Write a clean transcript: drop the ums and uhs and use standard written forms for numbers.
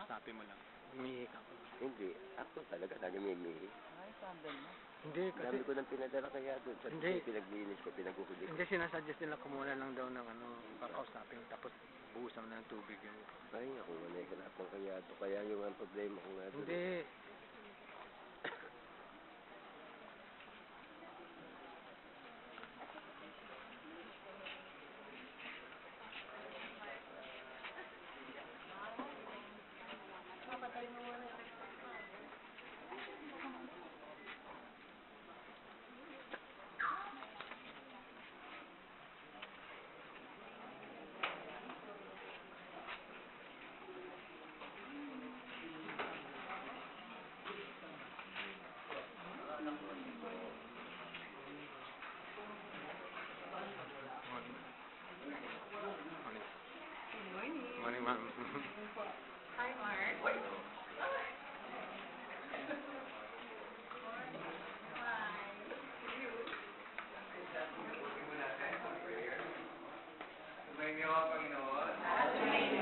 Kakausapin mo lang. Humihi ka. Hindi. Ako talaga nagmimihi. Ay, sandal mo. Hindi, Dami kasi... ko nang pinadala kaya doon. Pati Hindi. pinaglinis ko, pinaguhuli ko. Hindi, sinasuggest nila kumuha lang daw ng ano, kakausapin. Tapos, buhusan mo na ng tubig yung... Ay, ako nahihirapan kaya ito. Kaya yung ang problema ko nga doon. Hindi. Morning, ma'am. Hi, Mark. May niyo ako, Panginoon.